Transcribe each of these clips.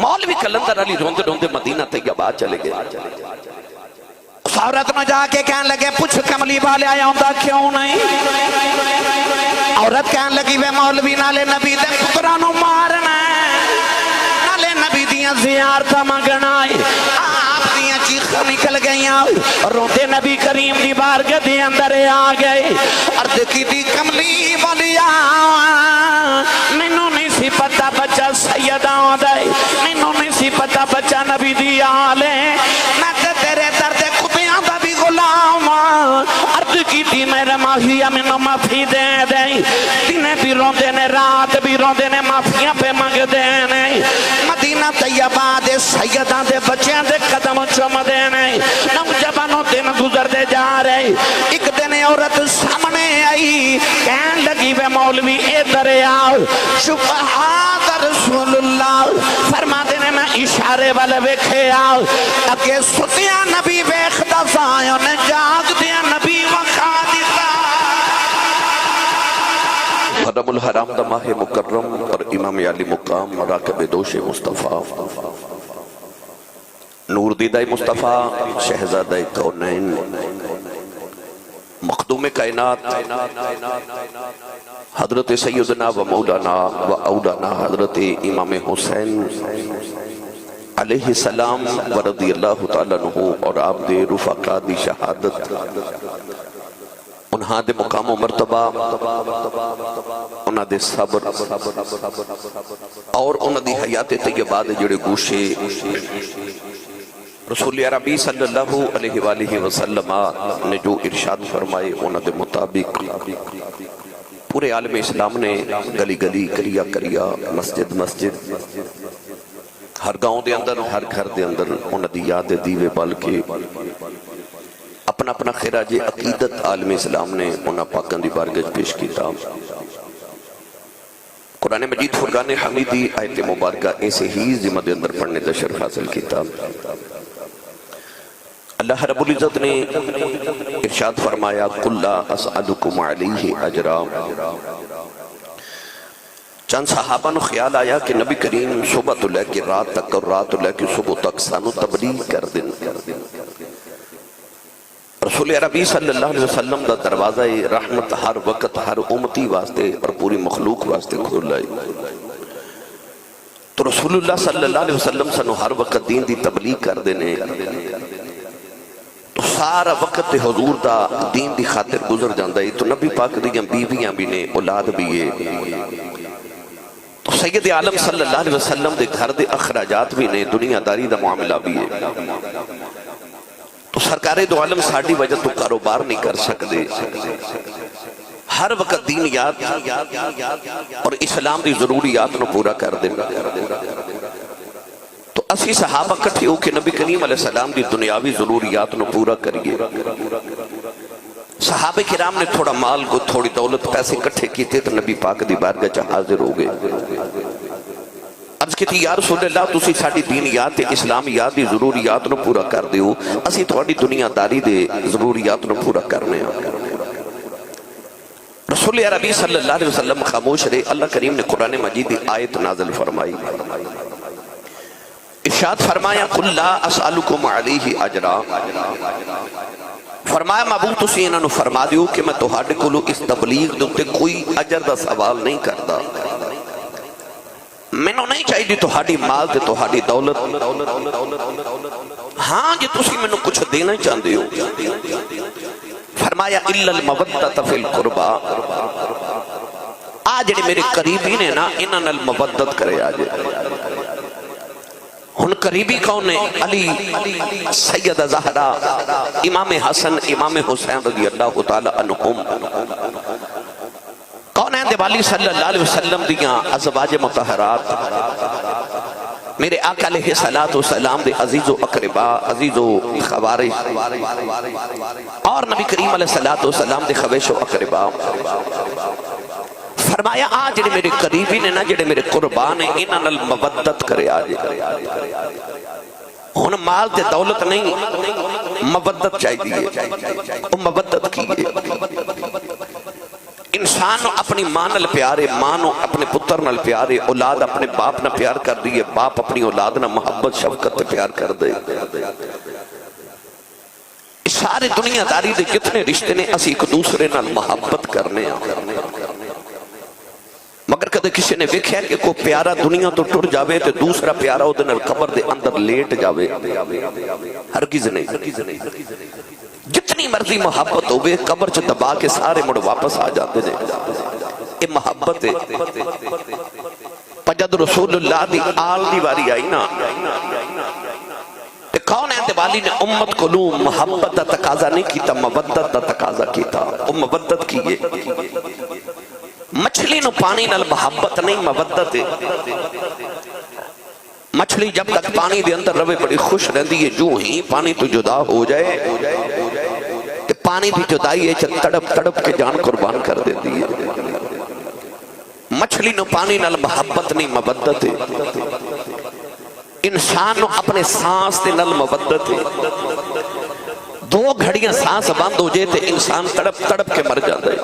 مولوی کلندر علی روندے روندے مدینہ طیبہ چلے گئے. اس عورت میں جا کے کہنے لگے پوچھ کملی والے آیا ہوں کیوں نہیں. عورت کہنے لگی وے مولوی نالے نبی دے پترانو مارنا نالے نبی دیاں زیارتاں منگنا آپ دیاں چیخاں نکل گئیاں روندے نبی کریم دی بارگاہ دے اندر آ گئے. عرض کی دی کملی والیا مینوں نہیں سی پتہ بچہ سیدہ ہوندا ہے, مینوں نہیں سی پتہ بچہ نبی دی آل ہے, میں تے تیرے درد کتیاں دا بھی غلام عرض کی تھی میرے ماہیہ مینوں معافی دے دیں. دن بھی روندے نے رات بھی روندے نے معافیاں پہ منگ دے نے. مدینہ طیبہ دے سیداں دے بچیاں دے قدم چوم دے نے. نوجوانوں دن گزر دے جا رہے. ایک دن عورت سامنے آئی کہنے لگی وے مولوی ادھر آؤ سبحان رسول اللہ فرما دینے میں اشارے والے ویکھے آؤ اگے ستیاں نبی ویکھدا سایوں نے جاگ دیا نبی وکھا دیتا. حرم الحرام دا ماہ مکرم اور امام علی مقام راکب دوش مصطفیٰ نور دیدہ مصطفیٰ شہزادہ کونین مخدوم کائنات حضرت سیدنا و مولانا و اولانا حضرت امام حسین علیہ السلام و رضی اللہ تعالیٰ عنہ اور آپ دے رفقا دی شہادت انہاں دے مقام و مرتبہ انہاں دے صبر اور انہاں دی حیات طیبہ دے جڑے گوشے رسول عربی صلی اللہ علیہ وآلہ وسلم نے جو ارشاد فرمائے انہوں دے مطابق پورے عالم اسلام نے گلی گلی کریا کریا مسجد مسجد ہر گاؤں دے اندر ہر گھر دے اندر انہوں دی یاد دیوے بل کے اپنا اپنا خراج عقیدت عالم اسلام نے انہوں پاکن دی بارگاہ پیش کیتا. قرآن مجید فرقان حمیدی آیت مبارکہ ایسے ہی ذمہ اندر پڑھنے دا شرف حاصل کیتا. اللہ رب العزت نے ارشاد فرمایا قُلْ لَا أَسْأَلُكُمْ عَلَيْهِ أَجْرًا. چند صحابہ نو خیال آیا کہ نبی کریم صبح تو لے کے رات تک اور رات تو لے کے صبح تک سانو تبلیغ کر دیں. رسول عربی صلی اللہ علیہ وسلم دا دروازہ رحمت ہر وقت ہر امتی واسطے اور پوری مخلوق واسطے کھول لائے. تو رسول اللہ صلی اللہ علیہ وسلم سنو ہر وقت دین دی تبلیغ کر دینے تو سارا وقت حضور دا دین دی خاطر گزر جاندہ ہے. تو نبی پاک دیاں بیویاں بھی نے اولاد بھی ہے. تو سید عالم صلی اللہ علیہ وسلم دے گھر دے اخراجات بھی نے دنیا داری دا معاملہ بھی ہے. تو سرکار دو عالم ساڑھی وجہ تو کاروبار نہیں کر سکتے. ہر وقت دین یاد اور اسلام دی ضروریات نو پورا کر دیں. تو اسی صحابہ کٹھے ہو کہ نبی کریم علیہ السلام دی دنیاوی ضروریات نو پورا کریے. صحابہ کرام نے تھوڑا مال کو تھوڑی دولت پیسے کٹھے کیتے تو نبی پاک دی بارگاہ چا حاضر ہو گئے. عرض کی تھی یا رسول اللہ تسی ساڑھی دینیات اسلامیات دی ضروریات نو پورا کر دیو اسی تھوڑی دنیا داری دے ضروریات نو پورا کرنے ہیں. رسول عربی صلی اللہ علیہ وسلم خاموش رہے. اللہ کریم نے قرآن مجید دی آیت نازل فرمائی. ارشاد فرمایا قُلْ لَا أَسْأَلُكُمْ عَلَيْهِ أَجْرًا. فرمایا محبوب تسی انہوں نے فرما دیو کہ میں تہاڈے کولو اس تبلیغ دوتے کوئی اجر دا سوال نہیں کرتا. میں نو نہیں چاہیے دی تہاڈی مال دے تہاڈی دولت. ہاں جی تسی میں نو کچھ دینا چاہتے ہو. فرمایا إِلَّا الْمَوَدَّةَ فِي الْقُرْبَى. آج میرے قریبی نے نا انہاں المودت کرے آج. ہن قریبی کون ہے؟ علی سیدہ زہرا امام حسن امام حسین رضی اللہ تعالی عنہم کون ہیں دیوالی صلی اللہ علیہ وسلم دیاں ازواج مطہرات میرے آقا علیہ السلام دے عزیز و اقربا عزیز و خوارش اور نبی کریم علیہ السلام دے خویش و اقربا. فرمایا آج جڑے میرے قریبی نے نا جڑے میرے قربان ہیں انہاں نال مودت کرے آج. ہن مال تے دولت نہیں مودت چاہیے. وہ مودت کی ہے انسان نو اپنی ماں نال پیار ہے، ماں نو اپنے پتر نال پیار ہے، اولاد اپنے باپ نال پیار کر دی ہے، باپ اپنی اولاد نال محبت شفقت تے پیار کر دے۔ سارے دنیا داری دے جتنے رشتے نے اسی ایک دوسرے نال محبت کرنے مگر کدے کسی نے ویکھیا کہ کوئی پیارا دنیا تو ٹر جاوے تے دوسرا پیارا او دے نال قبر دے اندر لیٹ جاوے؟ ہرگز نہیں۔ جتنی مرضی محبت ہوئے قبر چ دبا کے سارے مڑ واپس آ جاتے ہیں۔ یہ محبت ہے۔ جد رسول اللہ دی آل دی واری آئی نا، کون ہے دیوالی نے امت کو لوں محبت دا تقاضا نہیں کیتا، مودت دا تقاضا کیتا۔ او مودت کیے، مچھلی نو پانی نال محبت نہیں مودت ہے۔ مچھلی جب تک پانی دے اندر روے بڑی خوش رہندی ہے، جو ہی پانی تو جدا ہو جائے کہ پانی بھی جدائی ہے تڑپ تڑپ کے جان قربان کر دیتی ہے۔ مچھلی نو پانی نال محبت نہیں مودت ہے۔ انسان نو اپنے سانس دے نال مودت ہے۔ دو گھڑیاں سانس بند ہو جائے تے انسان تڑپ تڑپ کے مر جاتا ہے۔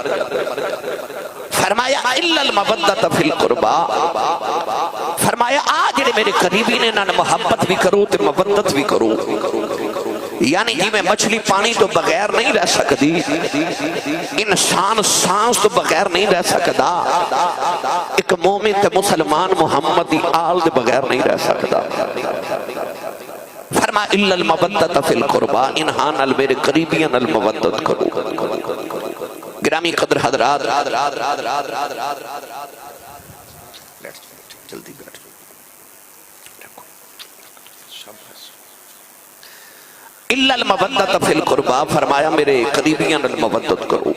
فرمایا الا المودت فی القربا، فرمایا آج جڑے میرے قریبی نے نہ محبت بھی کرو تے مودت بھی کرو۔ یعنی جی میں مچھلی پانی تو بغیر نہیں رہ سکتی، انسان سانس تو بغیر نہیں رہ سکتا، ایک مومن تے مسلمان محمد دی آل دے بغیر نہیں رہ سکتا۔ فرمایا الا المودت فی القربا، انہاں نال میرے قریبیاں نال مودت کرو۔ گرامی قدر حضرات، جلدی بیٹھ الا المودت فی القربا، فرمایا میرے قریبیاں نال مودت کرو۔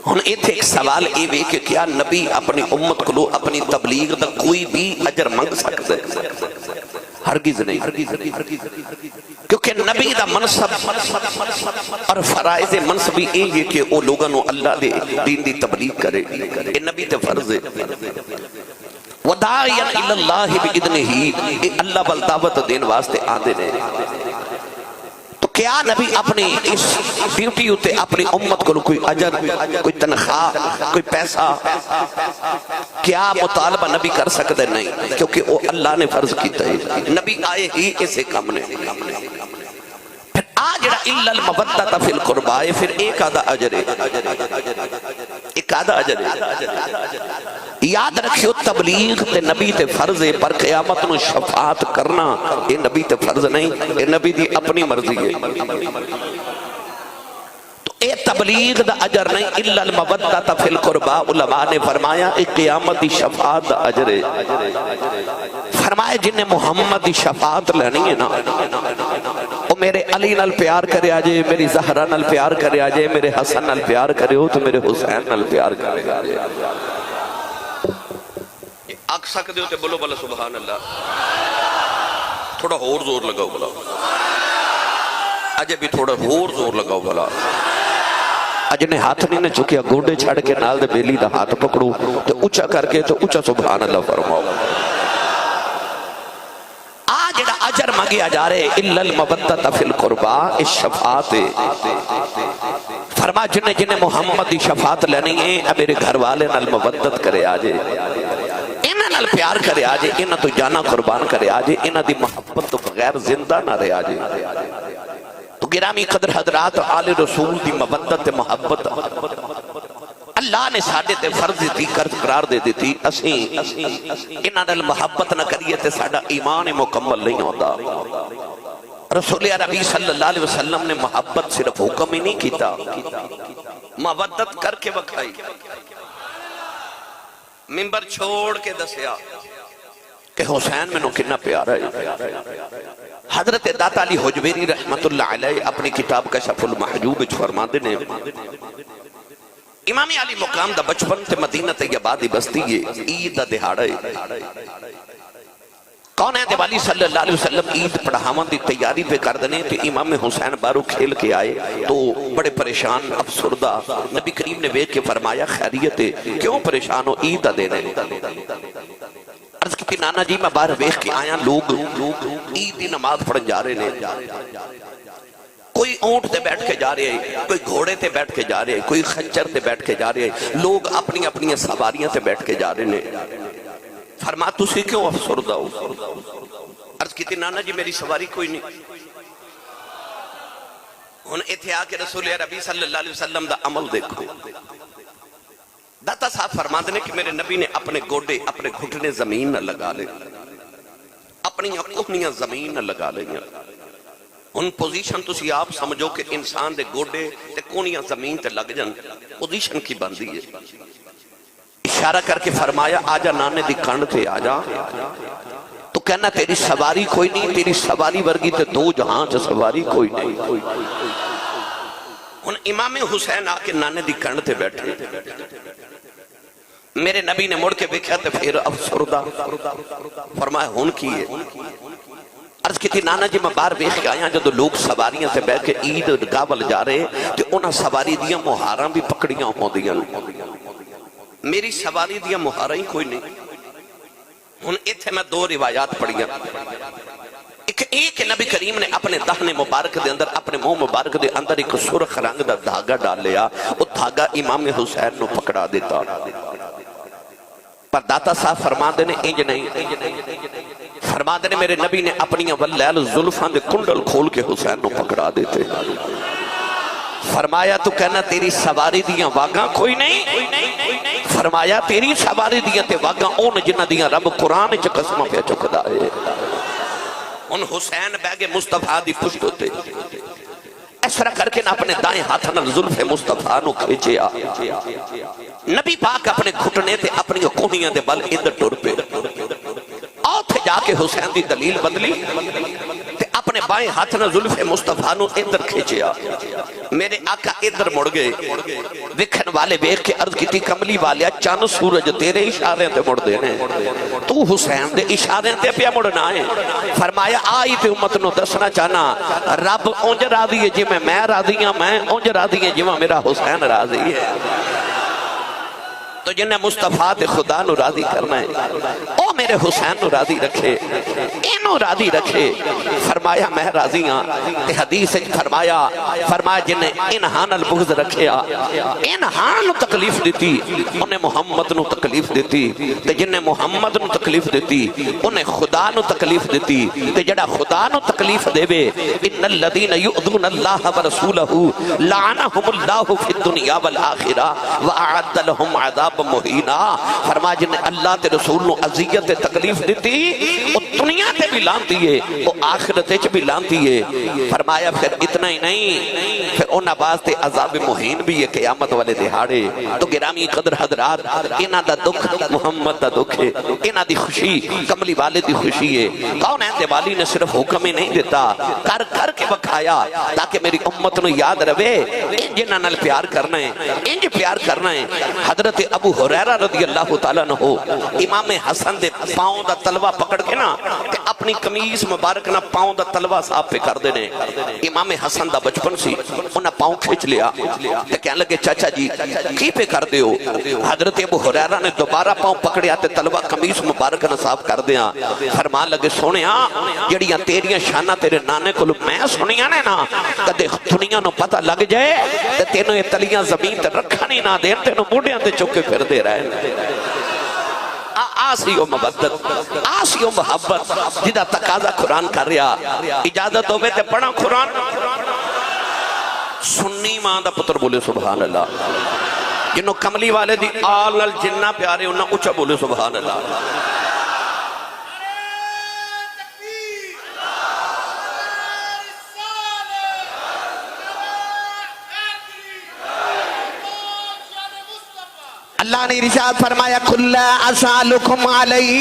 ہن ایتھے ایک سوال اے وے کہ کیا نبی اپنی امت کو اپنی تبلیغ دا کوئی بھی اجر منگ سکتا ہے؟ ہرگز نہیں، کیونکہ نبی دا منصب اور فرائض منصبی یہ ہے کہ وہ لوگوں نے اللہ دے دین دی تبلیغ کرے، یہ نبی تے فرض ہے۔ وَدَاعِيًا إِلَى اللَّهِ بِإِذْنِهِ، یہ اللہ بل دعوت دین واسطے آندے نے۔ تو کیا نبی اپنی اس ڈیوٹی ہوتے اپنی امت کو کوئی اجر، کوئی تنخواہ، کوئی پیسہ کیا مطالبہ نبی کر سکتے؟ نہیں، کیونکہ وہ اللہ نے فرض کیتا ہے، نبی آئے ہی اسے کام نے۔ پھر آجڑا الا المودت فی القربا، پھر ایک آدھا اجر ہے، ایک آدھا اجر ہے۔ یاد رکھیو تبلیغ تے نبی تے فرض ہے، پر قیامت نو شفاعت کرنا یہ نبی تے فرض نہیں، یہ نبی دی اپنی مرضی ہے۔ تو اے تبلیغ دا اجر نہیں، الا المودت فی القربا، علماء نے فرمایا اے قیامت دی شفاعت دا اجر ہے۔ فرمایا جن نے محمد دی شفاعت لینی ہے نا، وہ میرے علی نال پیار کرے آجے، میری زہرہ نال پیار کرے آجے، میرے حسن نال پیار کرے ہو تو میرے حسین نال پیار کرے آجے۔ آکھ سکتے ہو تے بولو بلا سبحان اللہ، تھوڑا اور زور لگاؤ بلا، اجے بھی تھوڑا اور زور لگاؤ بلا۔ اج نے ہاتھ نہیں نے چکیا، گوڑے چھڑ کے نال دے بیلی دا ہاتھ پکڑو تے اچھا کر کے تو اچھا سبحان اللہ فرماؤ۔ آج دا اجر مانگیا جا رہے الا المودت فی القربا، اس شفاعت فرما جنہیں محمد دی شفاعت لینی ہے، میرے گھر والے نال مودت کرے آجے، انہاں نال پیار کرے آجے، انہاں تو جانا قربان کرے آجے، انہاں دی محبت تو بغیر زندہ نہ رہے آجے۔ تو گرامی قدر حضرات، آل رسول دی مودت محبت اللہ نے ساڑھے تے فرض دی قرار دے دیتی، اسیں انہاں نال محبت نہ کریے تے ساڑھا ایمان مکمل نہیں ہوتا۔ رسول عربی صلی اللہ علیہ وسلم نے محبت صرف حکم ہی نہیں کیتا، مودت کر کے بکھائی، منبر چھوڑ کے دسیا کہ حسین میں نو کنا پیارا ہے۔ حضرت داتا علی حجویری رحمت اللہ علیہ اپنی کتاب کشف المحجوب فرماندے نے، امام علی مقام دا بچپن تے مدینہ طیبہ دی بستی ہے، عید دا دہاڑا ہے۔ کون ہے دیوالی صلی اللہ علیہ وسلم عید پڑھاون دی تیاری پہ کر دنے تے امام حسین بارو کھیل کے آئے تو بڑے پریشان افسردہ، نبی کریم نے ویکھ کے فرمایا خیریت ہے، کیوں پریشان ہو؟ عید دا دینے۔ عرض کی نانا جی میں باہر ویکھ کے آیا، لوگ عید دی نماز پڑھن جا رہے نے، کوئی اونٹ تے بیٹھ کے جا رہے ہیں، کوئی گھوڑے تے بیٹھ کے جا رہے ہیں، کوئی خنجر تے بیٹھ کے جا رہے ہیں، لوگ اپنی اپنی سواریاں تے بیٹھ کے جا رہے ہیں۔ فرما تسی کیوں افسردہ ہو؟ عرض کی تھی نانا جی میری سواری کوئی نہیں۔ ہن ایتھے آ کے رسول عربی صلی اللہ علیہ وسلم دا عمل دیکھو۔ داتا صاحب فرماتے ہیں کہ میرے نبی نے اپنے گوڑے اپنے گھٹنے زمین نہ لگا لے، اپنی کوہنیاں زمین نہ لگا لیں۔ ان پوزیشن تسی آپ سمجھو کہ انسان دے گوڑے تے کوہنیاں زمین تے لگ جن، پوزیشن کی بندی ہے۔ اشارہ کر کے فرمایا آجا نانے دی کنڈ تے آجا، تو کہنا تیری سواری کوئی نہیں، تیری سواری ورگی تے دو جہاں چا سواری کوئی نہیں۔ ان امام حسین آ کے نانے دی کنڈ تے بیٹھے، میرے نبی نے مڑ کے دیکھا تے پھر افسردہ فرمایا ہون کی ہے۔ عرض کی تھی نانا جی میں باہر بیخ کے آیا جدو لوگ سواریاں تے بیٹھ کے عید گاول جا رہے تے انہاں سواری دیاں مہاراں بھی پکڑیاں ہوں دیاں، میری سواری دیاں مہاراں ہی کوئی نہیں۔ ہن ایتھے میں دو روایات پڑھیاں، ایک نبی کریم نے اپنے دہنے مبارک دے اندر اپنے منہ مبارک دے اندر ایک سرخ رنگ دا دھاگا ڈال لیا، وہ دھاگا امام حسین نو پکڑا دیتا۔ پر داتا صاحب فرما دینے انج نہیں، فرما دینے میرے نبی نے اپنی واللیل زلفان دے کنڈل کھول کے حسین نو پکڑا دیتے۔ فرمایا تو کہنا تیری سواری دیاں واگاں کوئی نہیں، فرمایا تیری سواری دیاں تے واگاں اون جنہ دیاں رب قرآن چا قسمہ پہ چکدا ہے۔ ان حسین بیگ مصطفیٰ دی پشت ہوتے اس طرح کر کے نہ اپنے دائیں ہاتھ نہ زلف مصطفیٰ نو کھیچیا، نبی پاک اپنے گھٹنے تے اپنی کوہنیاں دے بل ادھر ٹر پہ آؤ تھے جا کے حسین دی دلیل بدلی تے اپنے بائیں ہاتھ نہ زلف مصطفیٰ نو ادھر کھیچیا۔ میرے آقا ادھر مڑ گئے، وکھن والے بیخ کے عرض کی تھی کملی والیا چاند سورج تیرے اشارے تے مڑ دینے، تو حسین دے اشارے تے پیا مڑنا ہے۔ فرمایا آئی تے امت نو دسنا چاہنا رب اونج راضی ہے جی میں راضی ہوں، میں اونج راضی ہے جی میرا حسین راضی ہے۔ تو جنہیں مصطفیٰ دے خدا نو راضی کرنا ہے او میرے حسین نو راضی رکھے، انو راضی رکھے۔ فرمایا میں راضی ہاں تے حدیث فرمایا جنہیں انہان البغض رکھیا، انہان نو تکلیف دیتی انہیں محمد نو تکلیف دیتی، تے جنہیں محمد نو تکلیف دیتی انہیں خدا نو تکلیف دیتی، تے جڑا خدا نو تکلیف دے بے ان الذین یؤذون اللہ ورسولہ لعنہم اللہ فی الدنیا والآخرہ وأعد لهم عذاب مہینہ۔ فرما جن اللہ تے رسول نو عذیت تکلیف دیتی وہ دنیا تے بھی لانتی ہے، وہ آخرت چ بھی لانتی ہے۔ فرمایا پھر اتنا ہی نہیں، پھر انہاں واسطے عذاب مہین بھی ہے قیامت والے دہاڑے۔ تو گرامی قدر حضرات انہاں دا دکھ محمد دا دکھ ہے، انہاں دی خوشی کملی والے دی خوشی ہے۔ کون ہے دیوالی نے صرف حکم ہی نہیں دیتا، کر کر کے بکھایا تاکہ میری امت نو یاد رہے انج انہاں نال پیار کرنا ہے، انج پیار کرنا ہے۔ حضرت ابو حریرہ رضی اللہ تعالیٰ عنہ امام حسن دے پاؤں دا تلوہ پکڑ کے نا کہ اپنی قمیص مبارک نا پاؤں دا تلوہ صاحب پہ کر دینے۔ امام حسن دا بچپن سی انہا پاؤں کھچ لیا تے کہنے لگے چاچا جی کی پہ کر دیو؟ حضرت ابو حریرہ نے دوبارہ پاؤں پکڑیا تے تلوہ قمیص مبارک نا صاحب کر دیا۔ فرمان لگے سونیا جڑیاں تیریاں شانہ تیرے نانے کو میں سنیاں نے نا کدے دنیا نو پتہ لگ جائے تے تینوں یہ تلیاں زمین تے رکھا نہیں نہ دین تینوں موڑیاں تے چکے پھر دے رہے ہیں۔ آسی و مبدت آسی و محبت جدہ تقاضا قرآن کر رہا، اجازت ہوئے تے پڑھا قرآن۔ سنی ماں دا پتر بولے سبحان اللہ، جنہوں کملی والے دی آل الجنہ پیارے انہوں اچھا بولے سبحان اللہ۔ اللہ نے ارشاد فرمایا کُلَّ أَسْأَلُكُمْ عَلَيْهِ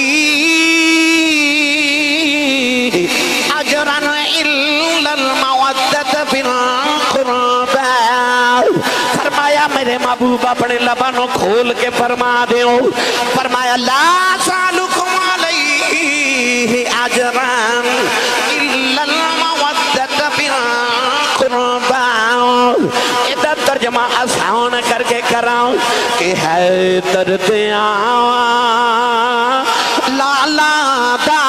أَجْرًا إِلَّا الْمَوَدَّةَ فِي الْقُرْبَى۔ فرمایا میرے محبوب اپنے لبانوں کھول کے فرما دیو، فرمایا لا أَسْأَلُكُمْ عَلَيْهِ أَجْرًا إِلَّا الْمَوَدَّةَ فِي الْقُرْبَى۔ ادھر ترجمہ آسان کر کے کراؤں کہ ہے درد لالا دا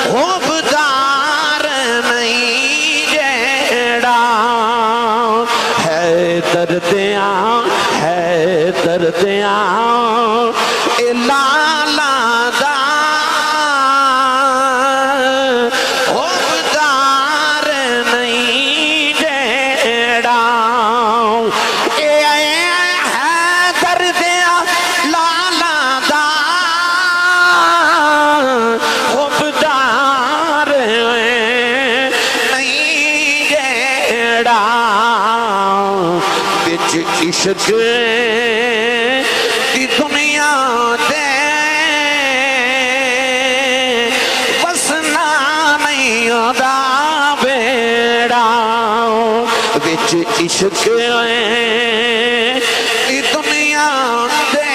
خوبدار نہیں عشق دی دنیا دے وسنا نہیں ہودا بیڑا وچ عشق دی دنیا دے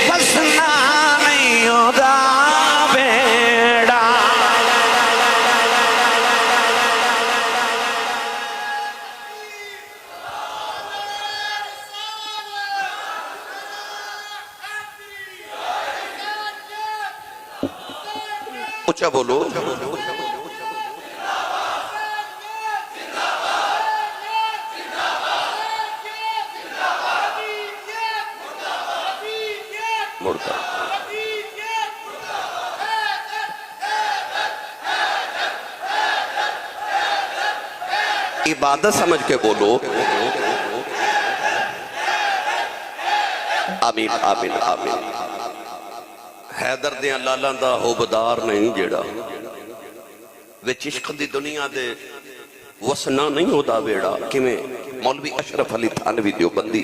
وسنا نہیں ہودا بیڑا اچھا بولو مڑتا عبادت سمجھ کے بولو آمین آمین آمین حیدر دیاں لالاں دا ہوبدار نہیں جیڑا وچ عشق دی دنیا دے وسنا نہیں ہودا ویڑا کیویں مولوی اشرف علی تھانوی دیوبندی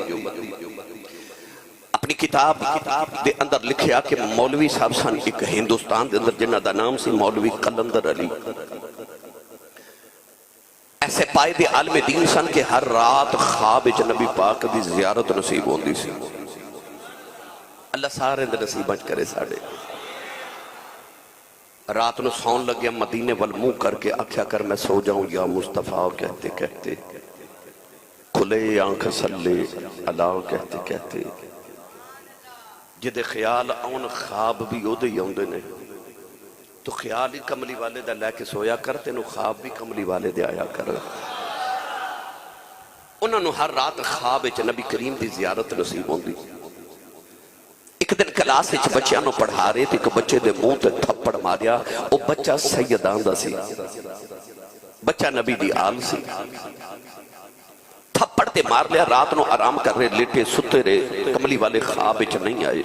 اپنی کتاب دے اندر لکھیا کہ مولوی صاحب سن ایک ہندوستان دے اندر جنہ دا نام سی مولوی قلندر علی ایسے پائے دے عالم دین سن کہ ہر رات خواب وچ نبی پاک دی زیارت نصیب ہوندی سی اللہ سارے دے نصیباں کرے ساڑے رات نو سون لگیا مدینے والمو کر کے آکھیا کر میں سو جاؤں یا مصطفیٰ کہتے کہتے کھلے آنکھ سلے اللہ کہتے کہتے جدے خیال آن خواب بھی ہو دے یوندے نے تو خیال ہی کملی والے دا لے کے سویا کرتے نو خواب بھی کملی والے دے آیا کر انہوں نے ہر رات خواب وچ نبی کریم دی زیارت نصیب ہوندی ایک دن کلاس وچ بچیاں نو پڑھا رہے تھے کہ بچے دے منہ تے تھپڑ ماریا او بچہ سیدان دا سی بچہ نبی دی آل سی تھپڑ تے مار لیا رات نو آرام کر رہے لیٹے ستے رہے کملی والے خواب وچ نہیں آئے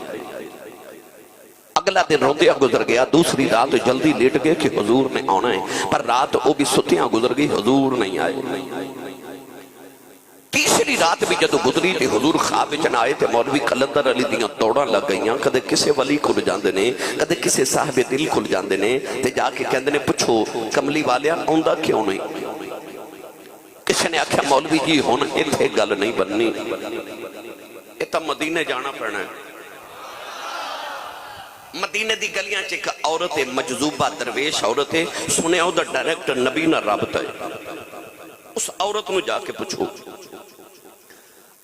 اگلا دن روندیا گزر گیا دوسری رات جلدی لیٹ گئے کہ حضور نے آنا ہے پر رات وہ بھی ستیاں گزر گئی حضور نہیں آئے تیسری رات بھی جدو گزری تھی حضور خواب وچ نہ آئے تھے مولوی قلندر علی دیاں دوڑاں لگ گئیاں کدے کسے ولی کھل جاندے نے کدے کسے صاحب دل کھل جاندے نے تے جا کے کہندے نے پوچھو کملی والیاں آوندا کیوں نہیں کسی نے آکھیا مولوی جی ہن ایتھے گل نہیں بننی اے تاں مدینے جانا پڑنا ہے مدینے دی گلیاں چ ایک عورت ہے مجذوبہ درویش عورت ہے سنے او دا ڈائریکٹ نبی نہ رابطہ ہے اس عورت نو جا کے پوچھو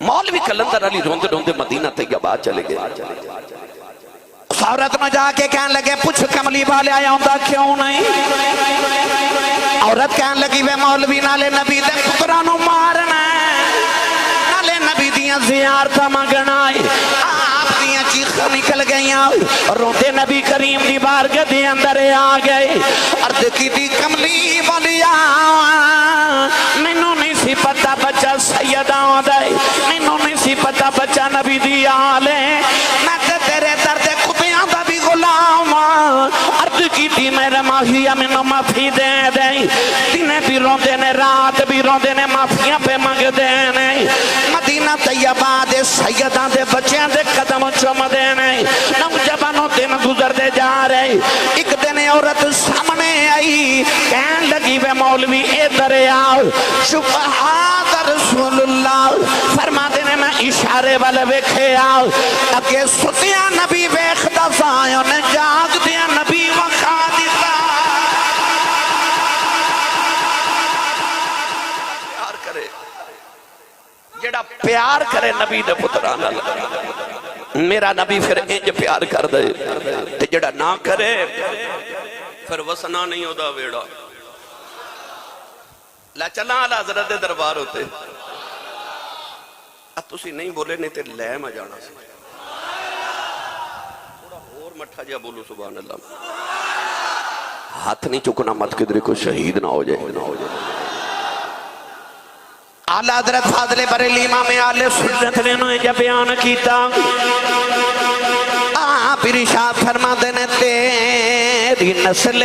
مولوی قلندر علی روندے روندے مدینہ طیبہ چلے گئے اس عورت نو جا کے کہنے لگے پوچھ کملی والے آیا ہوندا کیوں نہیں عورت کہنے لگی وے مولوی نالے نبی دے پتراں نو مارنا نالے نبی دیاں زیارتاں منگنا آپ دیاں چیخاں نکل گئیاں روندے نبی کریم دی بارگاہ دے اندر آ گئے عرض کی دی کملی والیا مینوں نہیں سی پتہ بچہ سیدہ ہوندا ہے مینوں نہیں سی پتہ بچہ نبی دی آل ہے میں تے تیرے درد کتیاں دا بھی غلام عرض کی تھی میرے ماہیہ مینوں معافی دے دیں دنے بھی روندے نے رات بھی روندے نے معافیاں پہ منگ دے نے مدینہ طیبہ دے سیداں دے بچیاں دے قدم چوم دے نے نوجوانوں دن گزر دے جا رہے ایک دن عورت سامنے آئی کہن لگی وے مولوی اے دریاؤ شبہات رسول اللہ فرما دینے میں اشارے والے ویکھے آؤ اگے ستیاں نبی ویکھدا سایوں نے جاگ دیا نبی وکھا دیتا پیار کرے جڑا پیار کرے نبی دے پتراں میرا نبی پھر انج پیار کر دے تے جڑا نہ کرے پھر وسنا نہیں ہودا ویڑا لا چلا آلہ حضرت دربار ہوتے تسی نہیں بولے نہیں تے لے میں جانا سی تھوڑا اور مٹھا جا بولو سبحان اللہ ہاتھ نہیں چکنا مت کدھر کو شہید نہ ہو جائے آلہ حضرت فاضل بریلی امام آل سنت نے انہوں نے بیان کیتا آپ ارشاد فرما دینے تیری نسل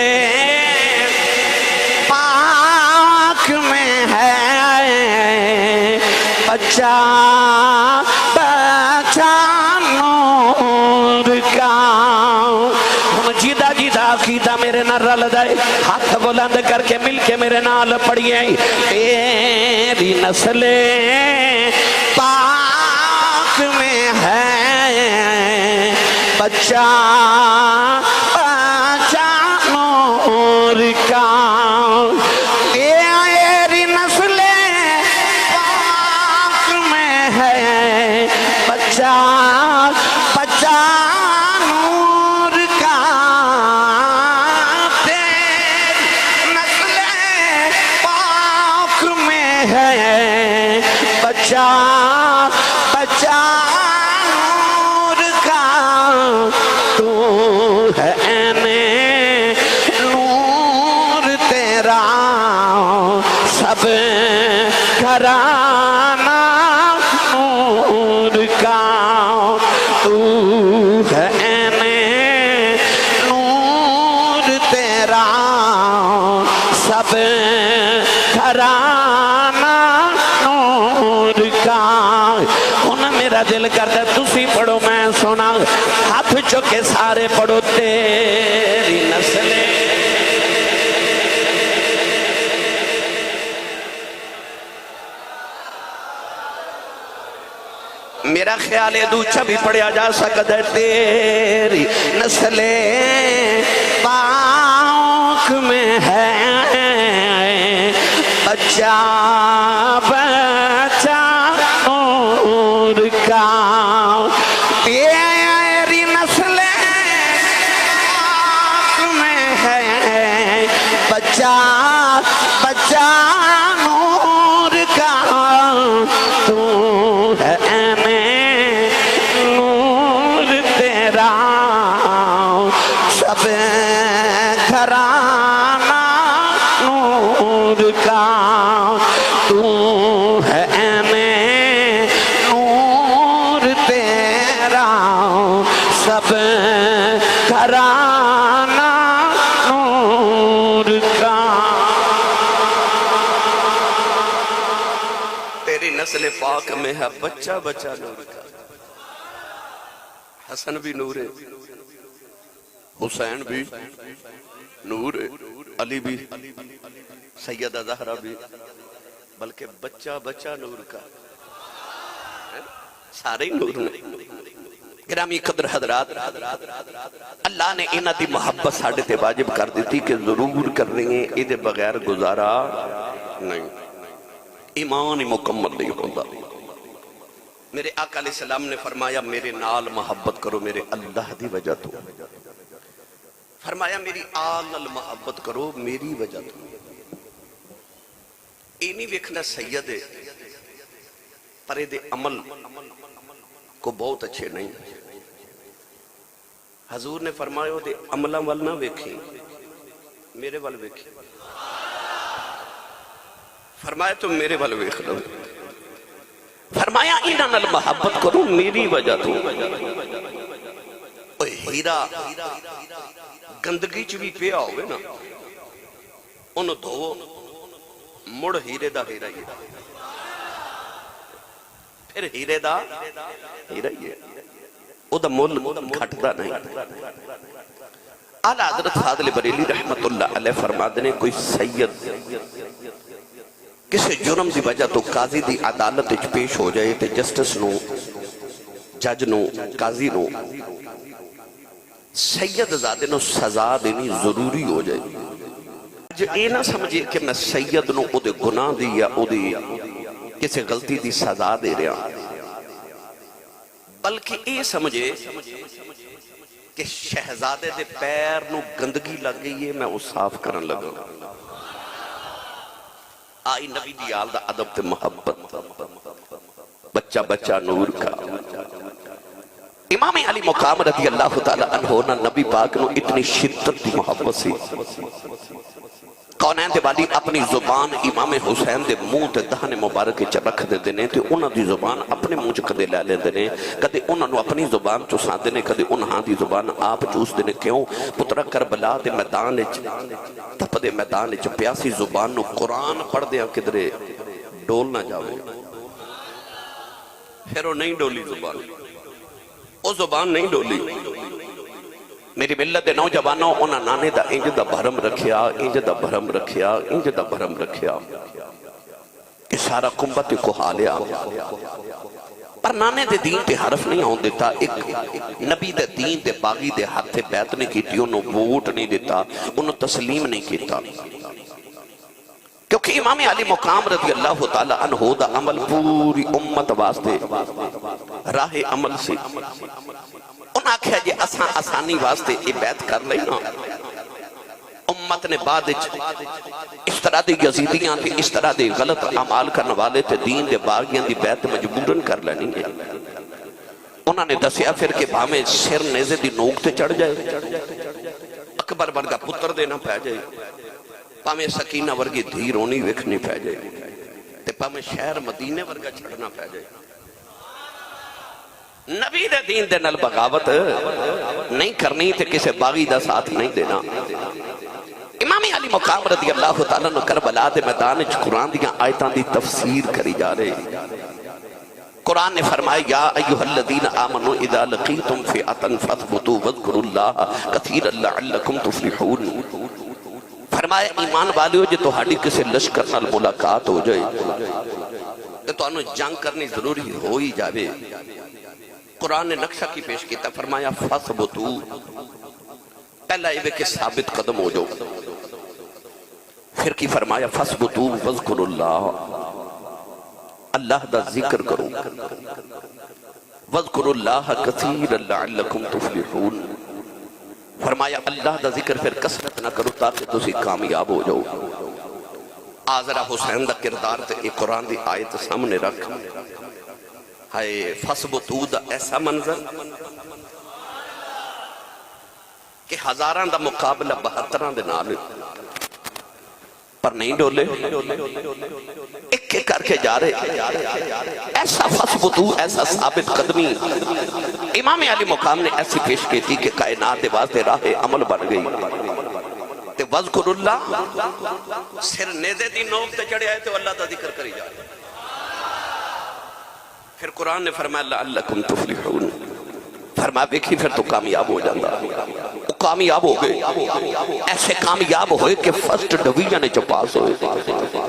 پاک میں ہے بچہ بچہ نور کا جیدہ جیدہ عقیدہ میرے نہ رل دائے ہاتھ بلند کر کے مل کے میرے نال پڑھئے تیری نسل پاک میں ہے بچہ بچہ نور کا تیری نسل پاک میں ہے بچہ بچہ بچہ بچہ نور کا تو ہے عین نور تیرا سب گھرانہ نور کا تو ہے عین نور تیرا سب گھرانہ میرا دل کرتا تسی پڑھو میں سنا ہاتھ چکے سارے پڑھو تیری نسل میرا خیال ہے دوچہ بھی پڑھیا جا سکتا ہے تیری نسل پاک میں ہے بچہ بچہ نور کا تیری نسل پاک میں ہے بچہ بچہ نور کا تو ہے عین نور تیرا سب گھرانہ نور کا تو ہے عین نور تیرا سب گھرانہ نور کا تیری نسل پاک میں ہے بچہ بچہ نور کا حسن بھی نور ہے حسین بھی نور ہے علی بھی سیدہ زہرا بھی بلکہ بچہ بچہ نور کا سارے ہی نور نے گرامی قدر حضرات اللہ نے انہاں دی محبت ساڑھے تے واجب کر دیتی کہ ضرور کر رہی ہیں ادھے بغیر گزارا نہیں ایمان مکمل نہیں ہوتا میرے آقا علیہ السلام نے فرمایا میرے نال محبت کرو میرے اللہ دی وجہ تو فرمایا میری آل نال محبت کرو میری وجہ تو یہ نہیں ویکھنا سید ہے پر دے عمل کو بہت اچھے نہیں حضور نے فرمایا دے عملہ وال نہ ویکھیں میرے وال ویکھیں فرمایا تم میرے وال ویکھ لو فرمایا انہاں نال محبت کرو میری وجہ تو اوہ ہیرا گندگی چ بھی پیا ہوئے نا انہوں دھو مڑ ہیرے دا ہیرا ہی پھر ہیرے دا ہیرا ہی او دا مول گھٹ دا نہیں اعلیٰ حضرت فاضل بریلی رحمت اللہ علیہ فرما دینے کوئی سید کسی جرم دی وجہ تو قاضی دی عدالت اچ پیش ہو جائے تے جسٹس نو جج نو قاضی نو سید زادے نو سزا دینی ضروری ہو جائے جو اے نہ سمجھے کہ میں سید نو او دے گناہ دی یا او دے کسی غلطی دی سزا دے رہا بلکہ اے سمجھے کہ شہزادے دے پیر نو گندگی لگ گئی ہے میں اس صاف کرن لگا آئی نبی دی آل دا عدب تے محبت بچہ بچہ نور کا امام علی مقام رضی اللہ تعالیٰ عنہ نا نبی پاک نو اتنی شدت دی محبت سی کونین دے والی اپنی زبان امام حسین دے منہ تے دہن مبارک چ رکھ دے دینے تے انہاں دی زبان اپنے منہ چ کدے لے لے دینے کدے انہاں نو اپنی زبان چوسا دینے کدے انہاں دی زبان آپ چوس دینے کیوں پترہ کربلا دے میدان وچ تپ دے میدان وچ پیاسی زبان نو قرآن پڑھ دیاں کدرے ڈول نہ جاوے پھر وہ نہیں ڈولی زبان، وہ زبان نہیں ڈولی۔ میری ملت دے نوجوانوں انہاں نانے دا انج دا بھرم رکھیا، انج دا بھرم رکھیا، انج دا بھرم رکھیا کہ سارا کمبت کو حالیا، پر نانے دے دین تے حرف نہیں آن دیتا، ایک نبی دے دین دے باغی دے ہاتھ تے بیعت نہیں کیتی، انہوں ووٹ نہیں دیتا، انہوں تسلیم نہیں کیتا، کیونکہ امام علی مقام رضی اللہ تعالیٰ عنہ دا عمل پوری امت واسطے راہ عمل سے انہاں کہا جی آسانی واسطے یہ بیعت کر لینا، امت نے بعد اس طرح دے یزیدیاں تھے، اس طرح دے غلط اعمال کرنے والے تھے، دین دے باغیاں دی بیعت مجبوراً کر لینی ہے۔ انہوں نے دسیا پھر کہ بھامیں سر نیزے دی نوک تے چڑھ جائے، اکبر ورگا پتر دینا پہ جائے، پامیں سکینہ ورگی دھی رونی وکھنی پہ جائے، تے پامیں شہر مدینے ورگا چھڑنا پہ جائے۔ نبی دے دین دے نل بغاوت نہیں کرنی تے کسے باغی دا ساتھ نہیں دینا۔ امام علی مقام رضی اللہ تعالیٰ نے کربلا دے میدان وچ قرآن دیاں آیتاں دی تفسیر کری جا رہے۔ قرآن نے فرمایا یا ایھا الذین آمنوا اذا لقیتم فئۃ فاثبتوا واذکروا اللہ کثیرا لعلکم تفلحون۔ فرمایا ایمان والیو جے تہاڈی کسے لشکر نال ملاقات ہو جائے تے تانوں جنگ کرنی ضروری ہو ہی جاوے، قرآن نے نقشہ کی پیش کیتا، فرمایا فاثبتوا، پہلا یہ کہ ثابت قدم ہو جاؤ، پھر کی فرمایا فاثبتوا واذکروا اللہ، اللہ دا ذکر کرو، واذکروا اللہ کثیرا لعلکم تفلحون، فرمایا اللہ دا ذکر پھر کثرت نہ کرو تاکہ تسی کامیاب ہو جاؤ۔ آزرہ حسین دا کردار تے ایک قرآن دی آیت سامنے رکھ، ہائے فاثبتوا دا ایسا منظر کہ ہزاران دا مقابلہ 72 دے نال پر نہیں ڈولے، ایک ایک کر کے جا رہے، ایسا فاثبتوا، ایسا ثابت قدمی امام علی مقام نے ایسی پیش کی تھی کہ کائنات دے واسطے راہ عمل بن گئی۔ تے وذکر اللہ سر نیزے دی نوک تے چڑھے آئے تو اللہ دا ذکر کری جا رہے، پھر قرآن نے فرمایا لعلکم تفلحون، فرمایا دیکھی پھر تو کامیاب ہو جاتا، وہ کامیاب ہو گئے، ایسے کامیاب ہوئے کہ فرسٹ ڈویژن چ پاس ہوئے،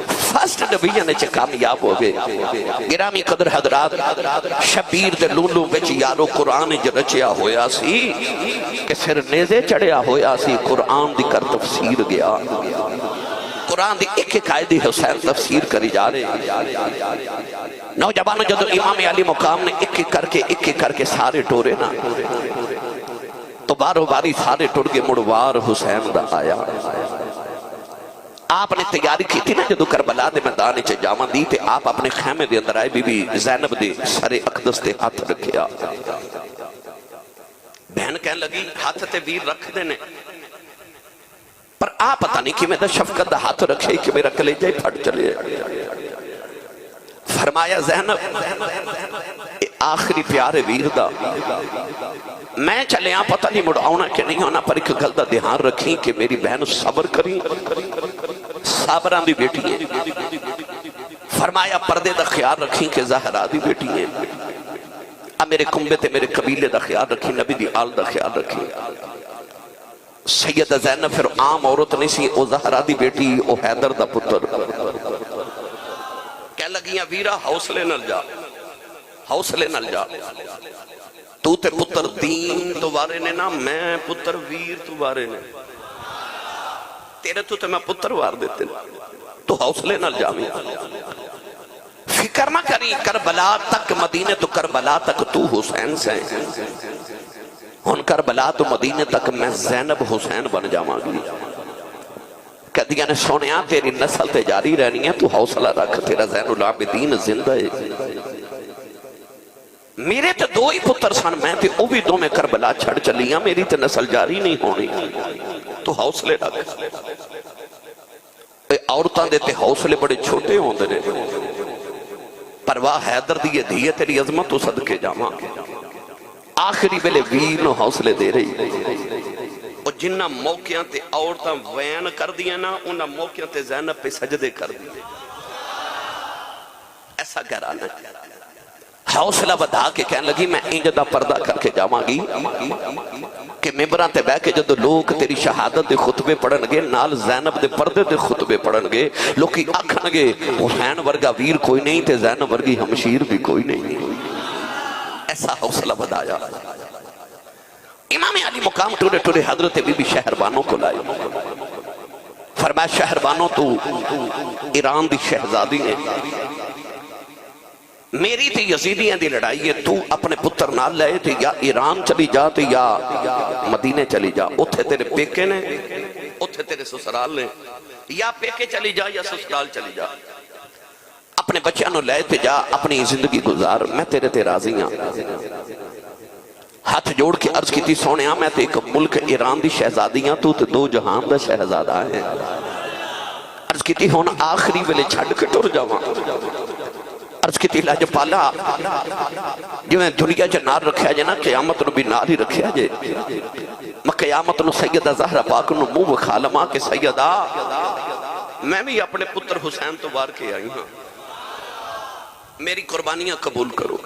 فرسٹ ڈویژن چ کامیاب ہو گئے۔ گرامی قدر حضرات، شبیر دے لولو وچ یارو قرآن ج رچیا ہویا سی کہ سر نیزے چڑھیا ہویا سی، قرآن دی کر تفسیر گیا، قرآن دی ایک ایک آیت دی حسین تفسیر کری جا رہے۔ نوجوانوں جدو امام علی مقام نے ایک ایک کر کے سارے ٹورے نا تو بارو باری سارے ٹور کے مڑوار حسین دا آیا۔ آپ نے تیاری کی تھی نا جدو کربلا دے میدان چ جاواں دی تے آپ اپنے خیمے دے اندر آئے، بی بی زینب دے سر اقدس تے ہاتھ رکھیا، بہن کہنے لگی ہاتھ تے ویر رکھ دینے، پر آپ پتہ نہیں کہ میں دا شفقت دا ہاتھ رکھے کہ میرا کلیجہ پھٹ چلے۔ فرمایا زینب آخری پیارے ویر دا میں چلے آن پتہ نہیں مڑاؤنا کہ نہیں ہونا، پر ایک گل دا دھیان رکھیں کہ میری بہن صبر کریں، صابران دی بیٹی ہیں۔ فرمایا پردے دا خیال رکھیں کہ زہرا دی بیٹی ہیں، اب میرے کنبے تے میرے قبیلے دا خیال رکھیں، نبی دی آل دا خیال رکھیں۔ سیدہ زینب پھر عام عورت نہیں سی، او زہرا دی بیٹی، او حیدر دا پتر، کہہ لگیاں ویرا حوصلے نل جا، حوصلے نل جا، تو تے پتر دین تو وارے نے نا، میں پتر ویر تو وارے نے، تیرے تو تے میں پتر وار دیتے تو حوصلے نل جا، فکر نہ کری، کربلا تک مدینے تو کربلا تک تو حسین سے، ہن کربلا تو مدینے تک میں زینب حسین بن جاواں گی۔ کدیاں نے سونیا تیری نسل تے جاری رہنی ہے، تو حوصلہ رکھ، تیرا زین العابدین زندہ ہے۔ میرے تے دو ہی پتر سن، میں تے او بھی دو میں کربلا چھڑ چلیاں، میری تے نسل جاری نہیں ہونی، تو حوصلے رکھ۔ عورتاں دے تے حوصلے بڑے چھوٹے ہوندے نے، پرواہ حیدر دی یہ دھی تیری عظمت تو صدقے جاواں، آخری بلے ویر نو حوصلے دے رہی۔ اور جنہ موقعاں تے عورتاں وین کر دیا نا، انہ موقعاں تے زینب پہ سجدے کر دیے، ایسا گھرانا حوصلہ بدا کے کہنے لگی میں انج دا پردہ کر کے جاواں گی کہ ممبراں تے بیٹھ کے جدو لوگ تیری شہادت دے خطبے پڑھن گے نال زینب دے پردے دے خطبے پڑھن گے لوکی آکھن گے حسین ورگا ویر کوئی نہیں تے زینب ورگی ہمشیر بھی کوئی نہیں. ایسا حوصلہ بتایا. امام علی مقام ٹورے ٹورے حضرت بی بی شہربانوں کو لائے. فرمایا شہربانوں تو ایران دی شہزادی ہے, میری تے یزیدیاں دی لڑائی ہے, تو اپنے پتر نال لائے تے یا ایران چلی جا تے یا مدینے چلی جا, اتھے تیرے پیکے نے اتھے تیرے سسرال نے, یا پیکے چلی جا یا سسرال چلی جا, اپنے بچیاں نو لائے تے جا اپنی زندگی گزار, میں تیرے تے راضی ہاں. ہاتھ جوڑ کے عرض کی تھی سونیا میں تے ایک ملک ایران دی شہزادیاں تو تے دو جہان دا شہزادہ ہے. عرض کی تھی ہون آخری ویلے چھڑ کے ٹر جاواں. عرض کی تھی لاج پالا جو میں دنیا جے نار رکھیا جے نا قیامت نو بھی نار ہی رکھیا جے, میں قیامت نو سیدہ زہرہ پاک نو منہ بکھا لما کہ سیدہ میں بھی اپنے پتر حسین تو وار کے آئی ہاں, میری قربانیاں قبول کرو.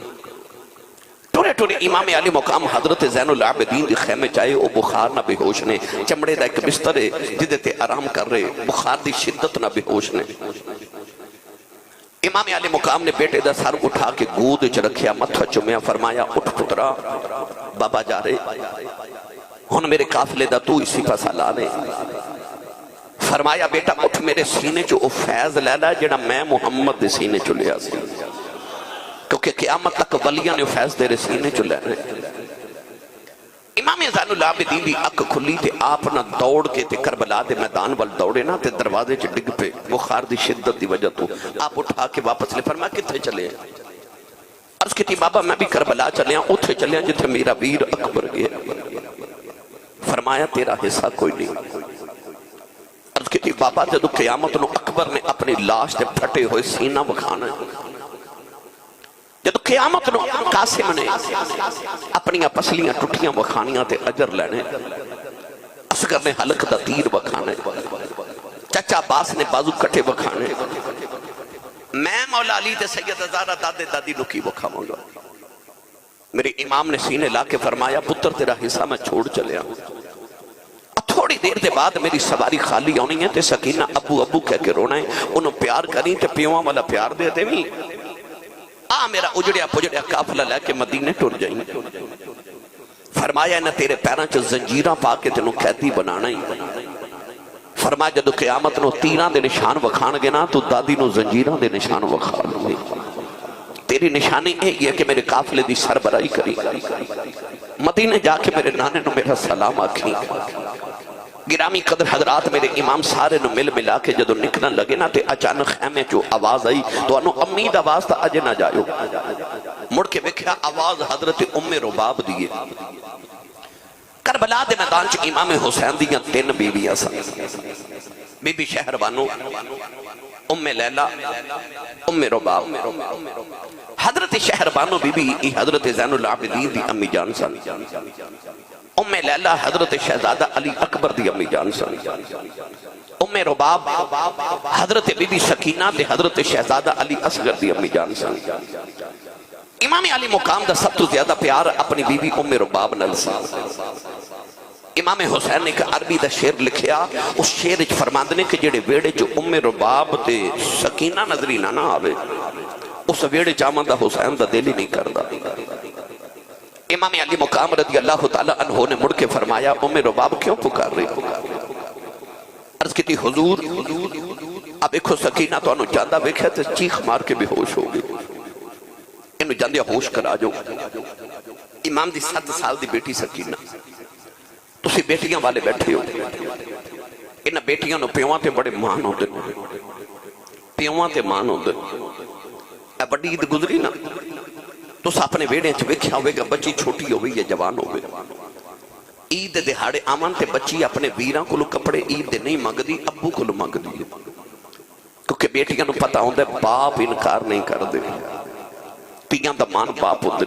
ٹورے ٹورے امام علی مقام حضرت زین العابدین دی خیمے چاہے وہ بخار نہ بے ہوش نے, چمڑے دا ایک بستر ہے جدے تے آرام کر رہے, بخار دی شدت نہ بے ہوش نے. امام علی مقام نے بیٹے دا سر اٹھا کے گود وچ رکھیا, متھا چومیا, فرمایا اٹھ پترا بابا جا رہے, ہن میرے قافلے دا تو اسی پاسا لا لے. فرمایا بیٹا اٹھ میرے سینے چو او فیض لے لا جڑا میں محمد دے سینے چو لیا سی, کیونکہ قیامت تک ولیاں نے فیض تیرے سینے چو لے رہے. امام زین العابدین دی اک کھلی تے آپ نہ دوڑ کے تے کربلا دے میدان وال دوڑے نا تے دروازے چ ڈگ پے بخار دی شدت دی وجہ تو آپ اٹھا کے واپس لے. فرمایا کتھے چلے ہیں؟ عرض کی تھی بابا میں بھی کربلا چلے ہوں, اتھے چلے ہیں جتھے میرا ویر اکبر گیا. فرمایا تیرا حصہ کوئی نہیں. عرض کی تھی بابا جدو قیامت نو اکبر نے اپنی لاش دے پھٹے ہوئے سینہ بکھانا ہے, جدو قیامت نو قاسم نے اپنی پسلیاں ٹوٹیاں بکھانیاں تے اجر لینے, اصغر نے حلق دا تیر بکھانے, چچا عباس نے بازو کٹے بکھانے, میں مولا علی تے سید زہرا دادے دادی نکی بکھاؤں گا. میرے امام نے سینے لا کے فرمایا پتر تیرا حصہ میں چھوڑ چلے ہوں. تھوڑی دیر دے بعد میری سواری خالی ہونی ہے تے سکینہ ابو ابو کہہ کے رونا ہے, انہوں پیار کریں تے پیواں والا پیار دے دے بھی میرا اجڑیا پجڑیا قافلہ لے کے مدینے ٹر جائیں. فرمایا نہ تیرے پیراں چ زنجیراں پا کے تینوں قیدی بنانا ہی. فرمایا جدو قیامت نو تیراں دے نشان وکھان گے نا تو دادی نو زنجیراں دے نشان وکھا لوں گے. تیری نشانی یہ ہے کہ میرے قافلے دی سربراہی کری, مدینے جا کے میرے نانے نو میرا سلام آکھی. گرامی قدر حضرات میرے امام سارے نو مل ملا کے جدو نکلن لگے نا تے اچانک خیمے چو آواز آئی, تو انو امید آواز تا اجے نہ جائیو. مڑ کے وکھیا آواز حضرت ام رباب دیئے. کربلا دے میدان چ امام حسین دیاں 3 بیویاں سن, بی بی شہربانو, ام لیلہ, ام رباب. حضرت شہربانو بی بی حضرت زین العابدین دی امی جان سن. ام لیلہ حضرت شہزادہ علی اکبر دی امی جان سن. ام رباب حضرت بی بی سکینہ دے حضرت شہزادہ علی اصغر دی امی جان سن. امام علی مقام دا سب تو زیادہ پیار اپنی بی بی ام رباب نال سی. امام حسین نے ایک عربی دا شعر لکھیا, اس شعر وچ فرماندے نے کہ جڑے ویڑے چ ام رباب تے سکینہ نظری نہ آوے اس ویڑے چ آمن دا حسین دا دل ہی نہیں کردا. امام علی مقام رضی اللہ تعالی عنہ نے مڑ کے فرمایا ام رباب کیوں پکار رہی ہو؟ عرض کی تھی حضور اب ایکھو سکینہ تو انہوں جاندہ ویکھے تے چیخ مار کے بے ہوش ہو گئے, انہوں جاندے ہوش کرا جو. امام دی 7 سال دی بیٹی سکینہ, تسی بیٹیاں والے بیٹھے ہو, انہاں بیٹیاں نو پیواں تے بڑے مان ہوندے, پیواں تے مان ہوندے. اے بڑی عید گزری نا تو اپنے ویڑے چ ویکھیا ہوئے گا بچی چھوٹی ہوئی یا جوان ہوئے, عید دہاڑے آمن تے بچی اپنے ویراں کو کپڑے عید دے نہیں منگدی, ابو کو منگدی, کیونکہ بیٹیاں نو پتہ ہوندا ہے باپ انکار نہیں کر دے, تیاں دا مان باپ ہوندے.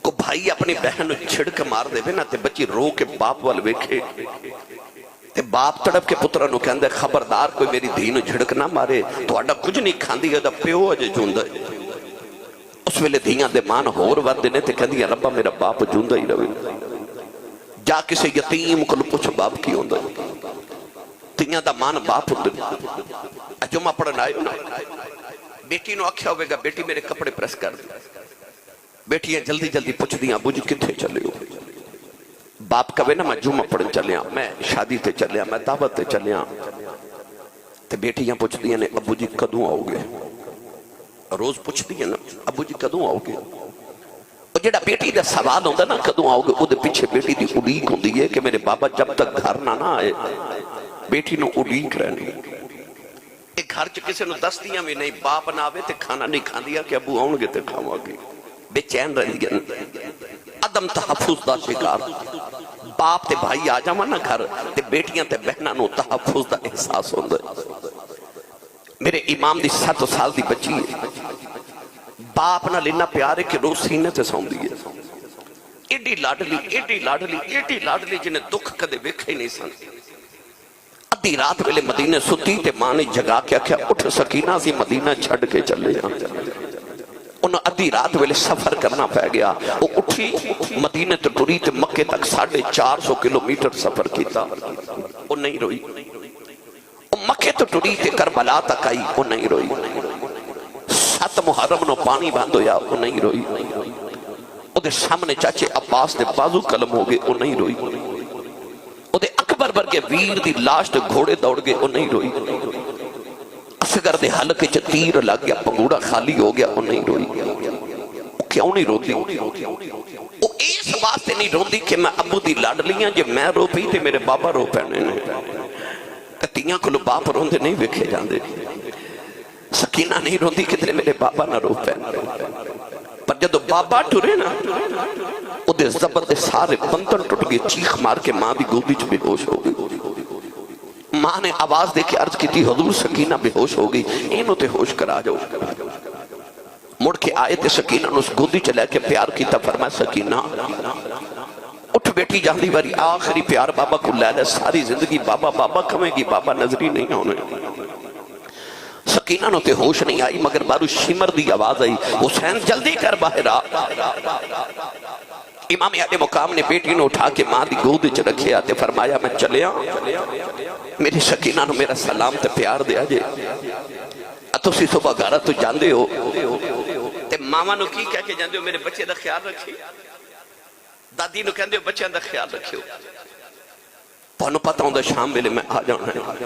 کو بھائی اپنی بہن چھڑک مار دے نا تے بچی رو کے باپ وال ویکھے تے باپ تڑپ کے پترا نو کہندا خبردار کوئی میری دھی نو جھڑک نہ مارے, تہاڈا کچھ نہیں کھاندی ہے دا پیو اجے جوندا ہے. اس ویلے دھیاں دے مان ہور ودے نے تے کہندیاں ربا میرا باپ جوندا ہی رہے، جا کسی یتیم کو پوچھ باپ کی ہوندا، دھیاں دا مان باپ ہوندے۔ جمعہ پڑھن آئے نا، بیٹی نو آکھیا ہوئے گا بیٹی میرے کپڑے پریس کر دے، بیٹیاں جلدی جلدی پوچھ دیاں ابو جی کتھے چلے ہو؟ باپ کہے نا میں جمعہ پڑھن چلیا، میں شادی تے چلیا، میں دعوت تے چلیا، تے بیٹیاں پوچھ دیاں نے ابو جی کدوں آؤ گے؟ روز پوچھ دیاں نا ابو جی کدوں آؤ گے؟ اور جڑا بیٹی دا سوال ہوندہ نا کدوں آؤ گے، او دے پیچھے بیٹی دی اڑیک ہوندی ہے کہ میرے بابا جب تک گھر نہ آئے، بیٹی نو اڑیک رہنی۔ ایک گھر چ کسی نو دس دیاں بھی نہیں، باپ نہ آوے تے کھانا نہیں کھان دیا کہ ابو آؤں گے تے کھاواں گے، بے چین رہ دیا۔ عدم تحفظ دا شکار، باپ تے بھائی آ جاواں نا گھر تے بیٹیاں تے بہناں نو تحفظ دا احساس ہوندا ہے۔ میرے امام دی 7 سال دی بچی ہے، باپ نہ لینا پیار ہے کہ روز سینے تے سوندی ہے، ایڈی لاڈلی ایڈی لاڈلی ایڈی لاڈلی جنہیں دکھ کدے ویکھے ہی نہیں سن۔ ادھی رات ویلے مدینے ستی تے ماں نے جگا کے آکھیا اٹھ سکینہ سی مدینہ چھڑ کے چلے جاں۔ انہوں ادھی رات ویلے سفر کرنا پہ گیا، وہ اٹھی مدینے تو ٹری تے مکے تک 450 کلومیٹر سفر کیتا، وہ نہیں روئی۔ مکے تو ٹری تے کربلا تک آئی، وہ نہیں روئی۔ 7 محرم نو پانی باندھ ہویا، وہ نہیں روئی۔ او دے سامنے چاچے عباس دے بازو قلم ہو گئے، وہ نہیں روئی۔ او دے اکبر برگے ویر دی لاش دے گھوڑے دوڑ گئے، وہ نہیں روئی۔ اصغر دے حلقے چ تیر لگ گیا، پنگوڑا خالی ہو گیا، وہ نہیں روئی۔ کیوں نہیں روتی؟ وہ اس واسطے نہیں روندی کہ میں ابو دی لاڈلیاں جے میں رو پئی تے میرے بابا رو پینے نے، تیاں کو باپ روندے نہیں ویکھے جاندے۔ سکینہ نہیں روندی کدھر میرے بابا نہ رو پینے، پر جدو بابا ٹرے نا او دے زبر دے سارے بندن ٹوٹ گئے، چیخ مار کے ماں دی گودی چ بے ہوش ہو گئی۔ ماں نے آواز دے کے عرض کی تھی حضور سکینہ بے ہوش ہو گئی، اینو تے ہوش کرا جاؤ۔ مڑ کے آئے تے سکینہ نے اس گودی چ لے کے پیار کیتا، فرمایا سکینہ اٹھ بیٹی جاندی باری آخری پیار بابا کو لے لے، ساری زندگی بابا بابا کھویں گی، بابا نظری نہیں ہونے۔ سکینہ نو تے ہوش نہیں آئی، مگر بارو شمر دی آواز آئی، حسین جلدی کر باہر آ۔ امام عالی مقام نے بیٹی نو اٹھا کے ماں دی گود وچ رکھیا تے فرمایا میں چلیا، میری سکینہ نو میرا سلام تے پیار دیا جے۔ تسی صبح گھر تو جاندے ہو تے ماما نو کی کہہ کے جاندے ہو میرے بچے دا خیال رکھی، دادی نو کہندے ہو بچیاں دا خیال رکھیو، تانوں پتہ ہوندا شام ویلے میں آ جانا ہے،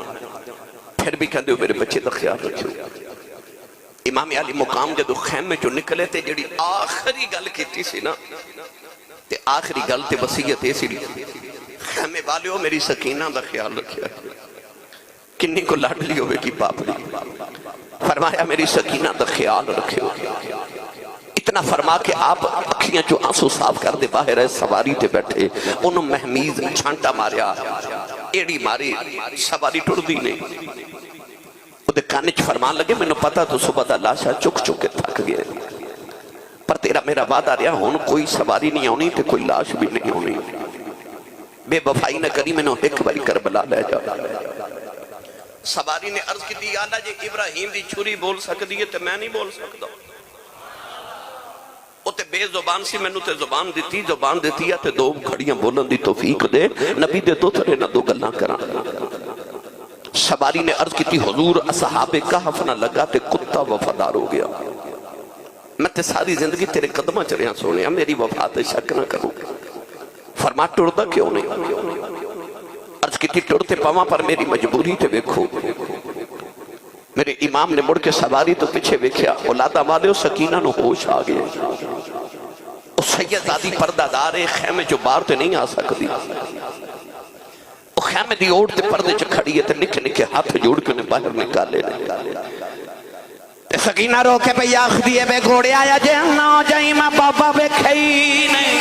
پھر بھی کہندے ہو میرے بچے دا خیال رکھیو۔ امام علی مقام جدو خیمے جو نکلے تے جڑی آخری گل کیتی سی نا، تے آخری گل تے وصیت ایسی خیمے والیو میری سکینہ دا خیال رکھیا، کنی کو لاڈلی ہوئے کی باپ دی، فرمایا میری سکینہ دا خیال رکھیو۔ اتنا فرما کے آپ اکھیاں جو آنسو صاف کر دے باہر ہے، سواری تے بیٹھے انہوں محمیز چھانٹا ماریا، ایڑی ماری، سواری ٹر دی نہیں۔ وہ دے کانچ فرمان لگے میں نے پتا تو صبح دا لاشا چک چک کے تھک گئے، پر تیرا میرا وعدہ رہا ہون کوئی سواری نہیں ہونی تے کوئی لاش بھی نہیں ہونی، بے وفائی نہ کری میں نے ایک باری کربلا لے جا۔ سواری نے عرض کی دی آلہ جے ابراہیم دی چھوری بول سکتی ہے تے میں نہیں بول سکتا، وہ تے بے زبان سی میں نے تے زبان دیتی ہے تے 2 کھڑیاں بولن دی توفیق دے، نبی دے تو تھرے نہ 2 گلنا کرانا۔ سواری نے عرض کی تھی حضور اصحاب کہف نہ لگا تے کتا وفادار ہو گیا، میں تے ساری زندگی تیرے قدمہ چریا سونے، میری وفا تے شک نہ کروں۔ فرما ٹردا کیوں نہیں؟ عرض کی تھی ٹرتے پاواں پر میری مجبوری تے ویکھو۔ میرے امام نے مڑ کے سواری تو پیچھے ویکھیا، اولادہ والے سکینہ نو ہوش آ گئے، او سیدزادی پردہ دارے خیمے جو بار تے نہیں آ سکتی، او خیمے دی اوڑ تے پردے چ کھڑی ہے تے نکھے نکھے ہاتھ جوڑ کے باہر نکالے تے سکینہ رو کے پہ آخ دیئے بے گھوڑے آیا جے نہ جائیں میں بابا بے کھئی نہیں،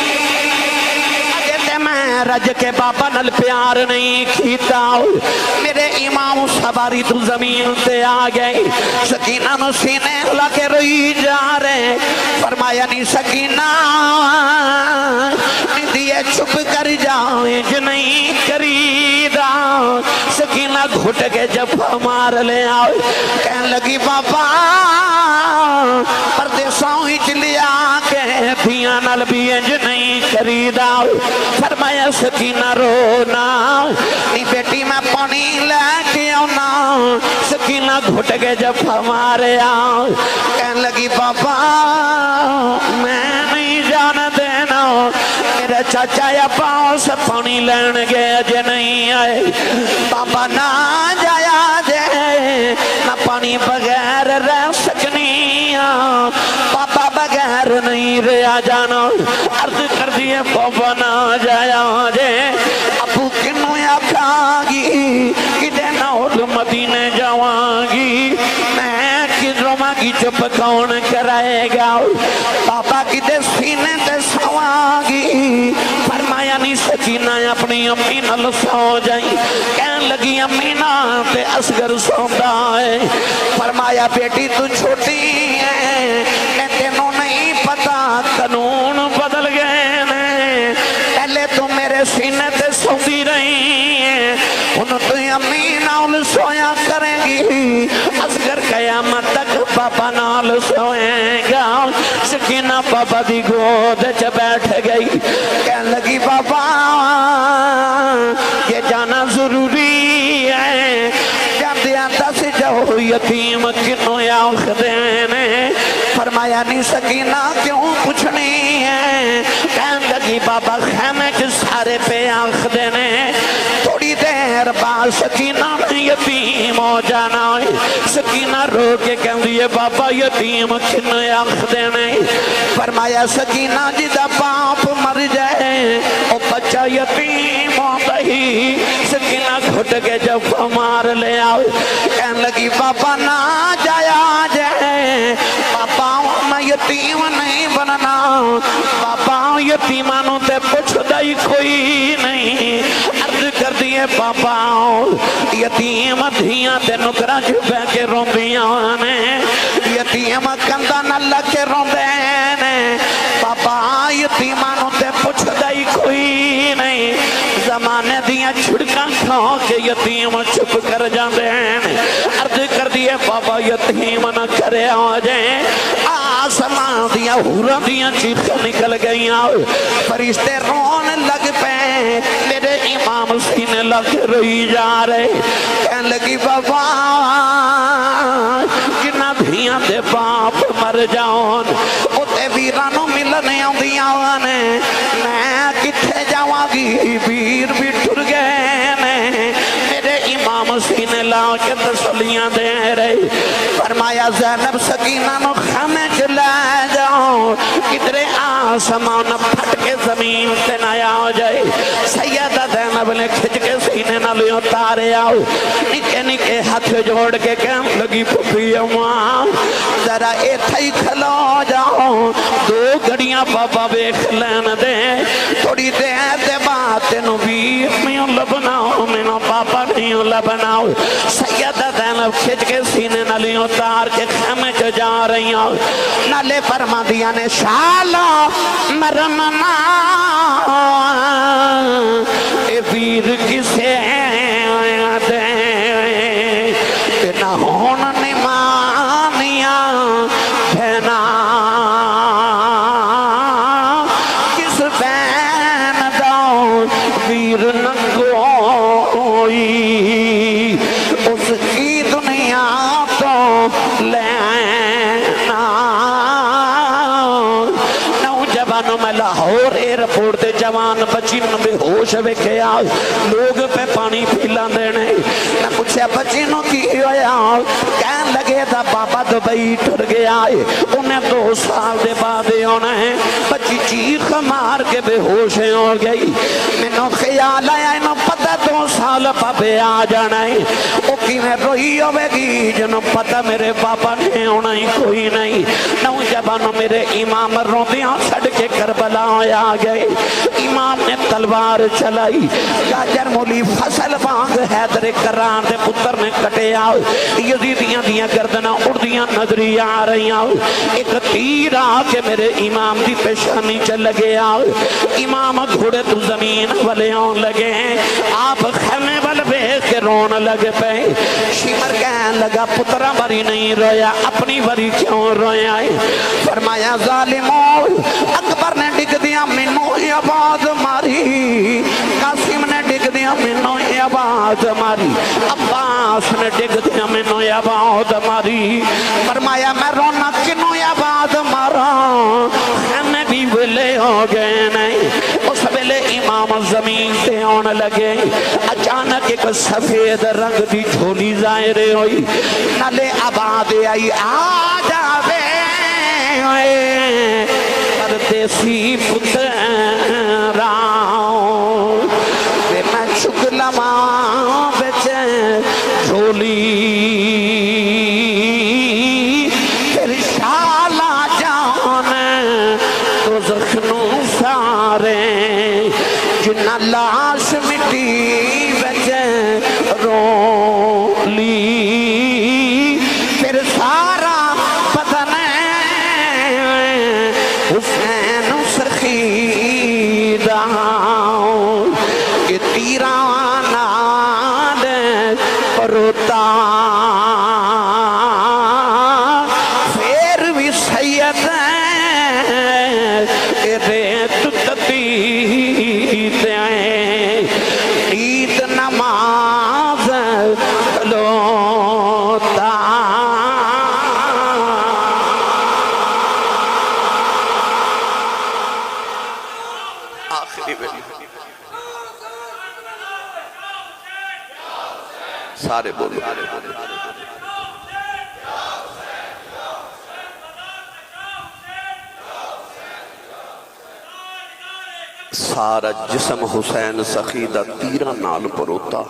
میں رج کے بابا نل پیار نہیں کیتا، میرے امام سواری تو زمین تے آ گئی، سکینہ نو سینے ہلا کے روئی جا رہے، فرمایا نہیں سکینہ دیئے چھپ کر جاؤں جو نہیں کریدا، سکینہ گھٹ کے جفا مار لے آؤ کہن لگی بابا پردیساں ہی چلیا کے دھیاں نال بھی انج نہیں کریدا فرمایا سکینہ رونا نی بیٹی میں پانی لے کے آنا سکینہ گھٹ کے جفا ماریا کہن لگی بابا میں نہیں جان دینا میرا چاچا یا پاؤں سے پانی لین گئے اجے نہیں آئے بابا نہ جایا جے نہ پانی بغیر رہ سکنی بابا بغیر نہیں رہا جانا عرض کر دیے بابا نہ جایا جے ابو کنو یا کھاگی کدے نہ مدینے جاوانگی میں کدروں کی چپ کون کرائے گا بابا کدے سینے تے سوانگی فرمایا نہیں سکینہ اپنی امی نل سو جائیں کہن لگی امی نا تے اصغر سوندا ہے فرمایا بیٹی تو چھوٹی ہے میں تینوں نہیں پتا قانون بدل گئے نے پہلے تو میرے سینے تے سوندی رہی ہے انہوں تو امی نال سویا کریں گی اصغر قیامت تک بابا نال سوئیں گا سکینہ بابا دی گود چ بیٹھ گئی کہنے لگی بابا یہ جانا ضروری ہے جاندیاں دس جاؤ یتیم کنوں آنکھ دینے فرمایا نہیں سکینہ کیوں پوچھنی ہے کہنے لگی بابا خیمے کے سارے پہ آنکھ دینے تھوڑی دیر بعد سکینہ میں یتیم ہو جانا سکینہ رو کے کہن دیئے بابا یتیم کنوں آنکھ دینے فرمایا سکینہ جدہ باپ مر جائے او بچہ یتیم ہو دہی سکینہ گھٹ کے جب مار لے آؤ کہن لگی بابا نہ جایا جائے بابا میں یتیم نہیں بننا بابا یتیمانوں تے پوچھ دائی کوئی نہیں عرض کر دیئے بابا یتیم دھیاں تے نکرہ جبہ کے روندیاں نے یتیم کندہ نلہ کے روندے بابا یتیمانوں تے پوچھ دائی کوئی نہیں زمانے دیاں چھڑکاں کھاؤ کے یتیم چھپ کر جاندے عرض کر دیئے بابا یتیم نہ کرے آجیں آسمان دیاں حورا دیاں چیخ نکل گئیاں فرشتے رون لگ پہ میرے امام سینے لگ رہی جا رہے کہنے لگی بابا جنہ دھیاں دے باپ مر جاؤن اتے ویرانوں ملنے آدھیاں نے میں کتھے جاواں گی ویر بھی ٹر گئے نے میرے امام سینے لا کے تسلیاں دے رہے فرمایا زینب سکینہ نو خیمے چلے جاؤ کدرے آسمان پھٹ کے زمین سے نیا ہو جائے سیدہ زینب نے کھچ کے سینے نہ لے اتارے آؤ نکے نکے ہاتھ جوڑ کے کہنے لگی پھپی اماں ذرا ایتھائی کھلو جاؤ دو گھڑیاں بابا بیک لین دے تھوڑی دیر دے بات نو بھی میں لبناؤ میں نو بابا نہیں لبناؤ سیدہ زینب کھچ کے سینے نہ لے اتار کے خیمے چ جا رہی ہوں نالے فرما دیا نے شالا مرمنا اے ویر کسے دے نہ ہون نمانیاں بھینا کس بین داؤ ویر نگوئی اس کی دنیا تو لینا نوجوانوں میں لاہور ایئرپورٹ دے جوان بچی نو بے ہوش ویکھے آ لوگ پہ پانی پیلاں دینے میں پوچھیا بچی نو کی ہویا کہن لگے دا بابا دبئی ٹر گیا انہیں 2 سال دے بعد ہونا ہے بچی چیخ مار کے بے ہوش ہو گئی میں نو خیال آیا انہوں پتہ 2 سال پاپے آ جانا ہے او کی میں روئی ہوئے گی جنہوں پتہ میرے بابا نے ہونا ہی کوئی نہیں نوجوانوں میرے امام روندیاں چھڑ کے کربلا آ گئے امام نے تلوار چلائی گاجر مولی فصل وانگ حیدر کران دے پتر نے کٹے آؤ یزیدیاں دیاں گردناں اڑدیاں نظری آ رہی آؤ ایک تیر آ کے میرے امام دی پیشانی چل لگے آؤ امام گھوڑے تو زمین والے آن لگے آپ خیمے وال بیخ کے رون لگ پے شمر کہنے لگا پترا بری نہیں رویا اپنی بری کیوں رویا ہے فرمایا ظالموں اکبر نے ڈگ دیا منو ہی آواز ماری قاسم نے ڈگ دیا منو ہی آواز ماری عباس نے ڈگ دیا منو ہی آواز ماری فرمایا میں رونا کنو ہی آواز مارا میں بھی ویلے ہو گئے نہیں اس ویلے امام زمین سے آنے لگے اچانک ایک سفید رنگ دی جھولی ظاہر ہوئی نلے آباد آئی آ جاوے پردیسی پتراؤں بے میں چکلا ماں بچے جھولی پھر شالا جانے تو زخنوں سارے جنہ لاش مٹی بچے رولی پھر سارا بدن حسین سرخیدہ کہ تیرانا دے پروتا پھر بھی سید ریت تتیت عید نماز لوتا آخری ویلی سارے بولو سارا جسم حسین سخیدہ تیرہ نال پروتا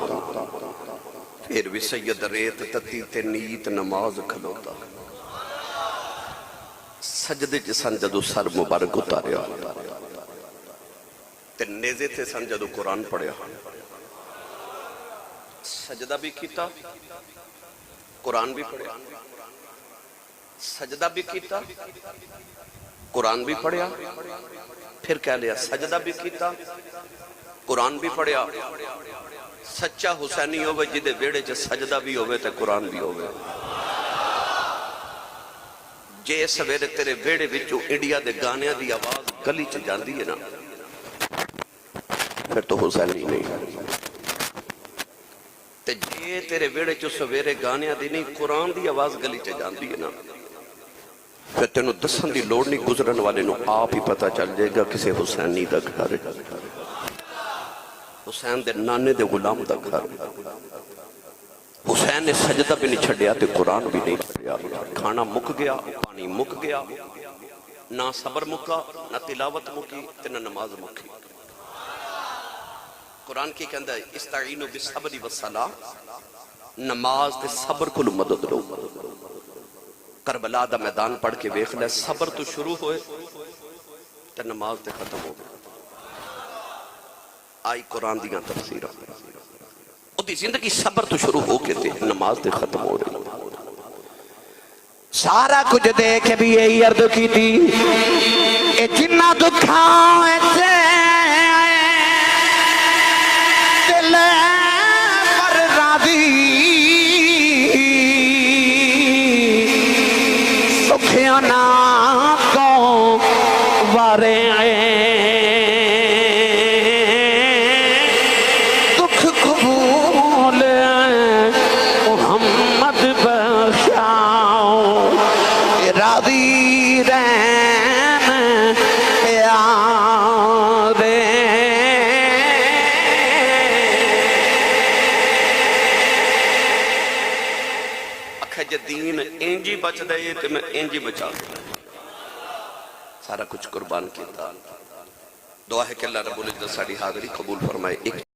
پھر بھی سید ریت تتی تے نیت نماز کھلوتا سجدے جسن جدو سر مبارک اتاریا تے نیزے تے سن جدو قرآن پڑھیا سجدہ بھی کیتا قرآن بھی پڑھیا سجدہ بھی کیتا قرآن بھی پڑھیا پھر کہہ لیا سجدہ بھی کیتا قرآن بھی پڑھیا سچا حسینی ہوئے جدے بیڑے چے سجدہ بھی ہوئے تے قرآن بھی ہوئے جے سویرے تیرے بیڑے وچوں انڈیا دے گانیاں دی آواز گلی چ جاندی ہے نا پھر تو حسینی نہیں تے جے تیرے بیڑے چو سویرے گانیاں دی نہیں قرآن دی آواز گلی چ جاندی ہے نا پھر تینوں دسن دی لوڑ نہیں گزرن والے نو آپ ہی پتہ چل جائے گا کسے حسینی دا گھر حسین دے نانے دے غلام دا گھر حسین نے سجدہ بھی نہیں چھڑیا تے قرآن بھی نہیں چھڑیا کھانا مک گیا پانی مک گیا نہ صبر مکا نہ تلاوت مکی تے نہ نماز مکی قرآن کی کہندہ ہے استعینو بالصبر والصلاۃ نماز تے صبر کو مدد لو کربلا دا میدان پڑھ کے ویکھ لے صبر تو شروع ہوئے تے نماز تے ختم ہو گئے آئی قرآن دیاں تفسیرہ او دی زندگی صبر تو شروع ہو کے تے نماز تے ختم ہو رہی سارا کچھ دیکھ بھی یہی عرض کی تھی اے جنہ دکھائیں دل پر راضی سکھیاں نہ کو وارے دکھ قبول محمد بخشاؤ راضی رہن پیارے اکھے جدین انجی بچ دے تے میں انجی بچا دے سارا کچھ قربان کیتا دعا ہے کہ اللہ رب العزت ساری حاضری قبول فرمائے.